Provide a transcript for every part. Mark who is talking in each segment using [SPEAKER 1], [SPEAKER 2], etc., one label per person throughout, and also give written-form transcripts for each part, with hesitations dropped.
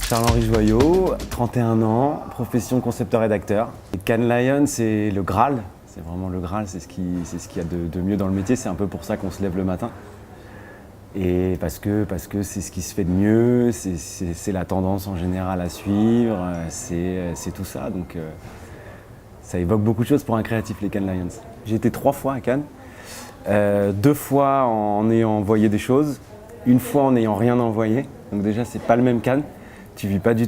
[SPEAKER 1] Charles-Henri Joyot, 31 ans, profession concepteur-rédacteur. Cannes Lions, c'est le Graal, c'est vraiment le Graal, c'est ce qu'il y a de mieux dans le métier, c'est un peu pour ça qu'on se lève le matin. Et parce que c'est ce qui se fait de mieux, c'est la tendance en général à suivre, c'est tout ça. Donc ça évoque beaucoup de choses pour un créatif, les Cannes Lions. J'ai été 3 fois à Cannes, 2 fois en ayant envoyé des choses, 1 fois en n'ayant rien envoyé. Donc déjà, c'est pas le même Cannes, tu le vis pas du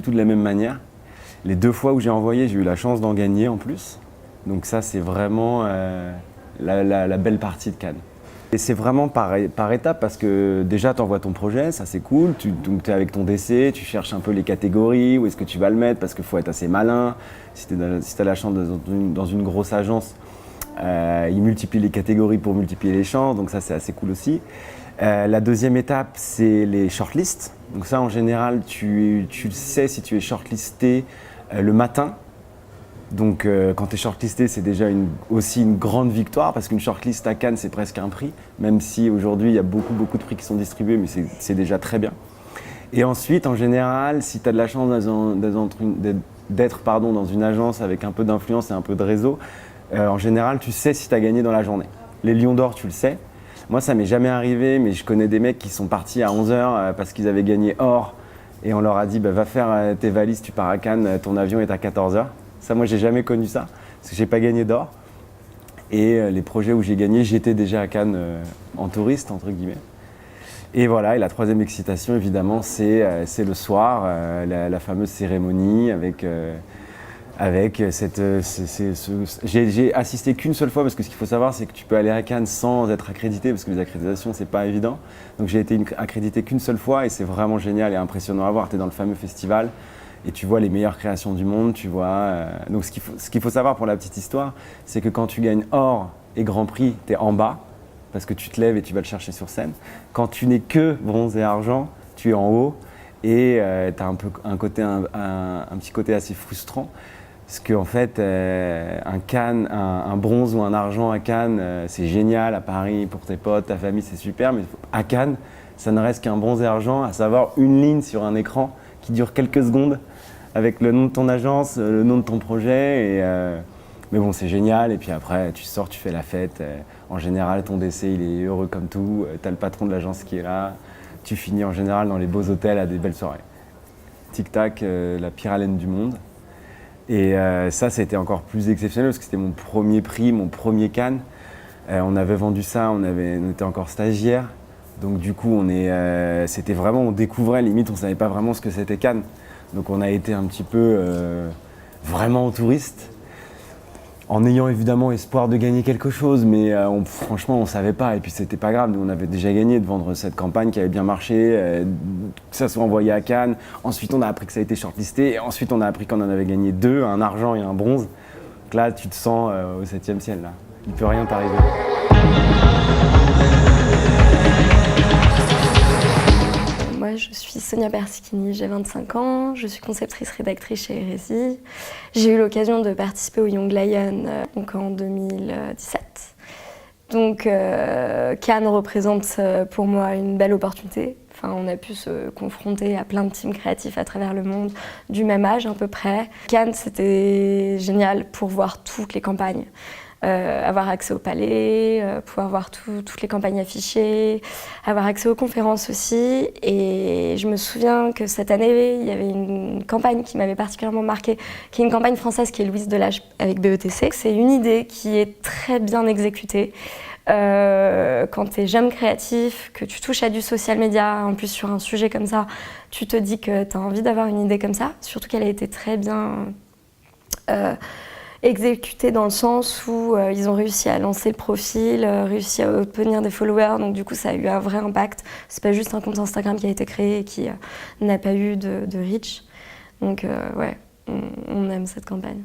[SPEAKER 1] tout de la même manière. Les 2 fois où j'ai envoyé, j'ai eu la chance d'en gagner en plus. Donc ça, c'est vraiment la belle partie de Cannes. Et c'est vraiment par étapes parce que déjà tu envoies ton projet, ça c'est cool, tu es avec ton DC, tu cherches un peu les catégories, où est-ce que tu vas le mettre parce qu'il faut être assez malin. Si tu as la chance dans une grosse agence, ils multiplient les catégories pour multiplier les chances, donc ça c'est assez cool aussi. La deuxième étape c'est les shortlists, donc ça en général tu sais si tu es shortlisté le matin. Donc quand tu es shortlisté, c'est déjà aussi une grande victoire parce qu'une shortlist à Cannes, c'est presque un prix, même si aujourd'hui il y a beaucoup de prix qui sont distribués, mais c'est déjà très bien. Et ensuite, en général, si tu as de la chance d'être dans une agence avec un peu d'influence et un peu de réseau, en général, tu sais si tu as gagné dans la journée. Les Lions d'Or, tu le sais. Moi, ça m'est jamais arrivé, mais je connais des mecs qui sont partis à 11h parce qu'ils avaient gagné or et on leur a dit va faire tes valises, tu pars à Cannes, ton avion est à 14h. Ça, moi, j'ai jamais connu ça, parce que j'ai pas gagné d'or. Et les projets où j'ai gagné, j'étais déjà à Cannes en touriste, entre guillemets. Et voilà, et la troisième excitation, évidemment, c'est le soir, la fameuse cérémonie avec cette... J'ai assisté qu'une seule fois, parce que ce qu'il faut savoir, c'est que tu peux aller à Cannes sans être accrédité, parce que les accréditations, c'est pas évident. Donc j'ai été accrédité qu'une seule fois, et c'est vraiment génial et impressionnant à voir. Tu es dans le fameux festival. Et tu vois les meilleures créations du monde, tu vois. Donc ce qu'il faut savoir pour la petite histoire, c'est que quand tu gagnes or et grand prix, tu es en bas, parce que tu te lèves et tu vas le chercher sur scène. Quand tu n'es que bronze et argent, tu es en haut et tu as un petit côté assez frustrant. Parce qu'en fait, un bronze ou un argent à Cannes, c'est génial, à Paris, pour tes potes, ta famille, c'est super. Mais à Cannes, ça ne reste qu'un bronze et argent, à savoir une ligne sur un écran qui dure quelques secondes avec le nom de ton agence, le nom de ton projet. Mais bon, c'est génial. Et puis après, tu sors, tu fais la fête. En général, ton DC, il est heureux comme tout. Tu as le patron de l'agence qui est là. Tu finis en général dans les beaux hôtels à des belles soirées. Tic Tac, la pire haleine du monde. Et ça, c'était encore plus exceptionnel parce que c'était mon premier prix, mon premier Cannes. On avait vendu ça, on était encore stagiaire. Donc du coup, c'était vraiment, on découvrait, limite, on ne savait pas vraiment ce que c'était Cannes. Donc on a été un petit peu vraiment touriste, en ayant évidemment espoir de gagner quelque chose, mais franchement, on ne savait pas. Et puis c'était pas grave, nous on avait déjà gagné de vendre cette campagne qui avait bien marché, que ça soit envoyé à Cannes. Ensuite, on a appris que ça a été shortlisté. Et ensuite, on a appris qu'on en avait gagné 2, un argent et un bronze. Donc là, tu te sens au 7e ciel, là. Il ne peut rien t'arriver.
[SPEAKER 2] Moi, je suis Sonia Persichini, j'ai 25 ans, je suis conceptrice-rédactrice chez Hérésie. J'ai eu l'occasion de participer au Young Lion en 2017. Donc Cannes représente pour moi une belle opportunité. Enfin, on a pu se confronter à plein de teams créatifs à travers le monde, du même âge à peu près. Cannes, c'était génial pour voir toutes les campagnes. Avoir accès au palais, pouvoir voir toutes les campagnes affichées, avoir accès aux conférences aussi. Et je me souviens que cette année, il y avait une campagne qui m'avait particulièrement marquée, qui est une campagne française qui est Louise Delage avec BETC. C'est une idée qui est très bien exécutée. Quand tu es jeune créatif, que tu touches à du social media, en plus sur un sujet comme ça, tu te dis que tu as envie d'avoir une idée comme ça, surtout qu'elle a été très bien exécuté dans le sens où ils ont réussi à lancer le profil, réussi à obtenir des followers, donc du coup ça a eu un vrai impact. C'est pas juste un compte Instagram qui a été créé et qui n'a pas eu de reach. Donc ouais, on aime cette campagne.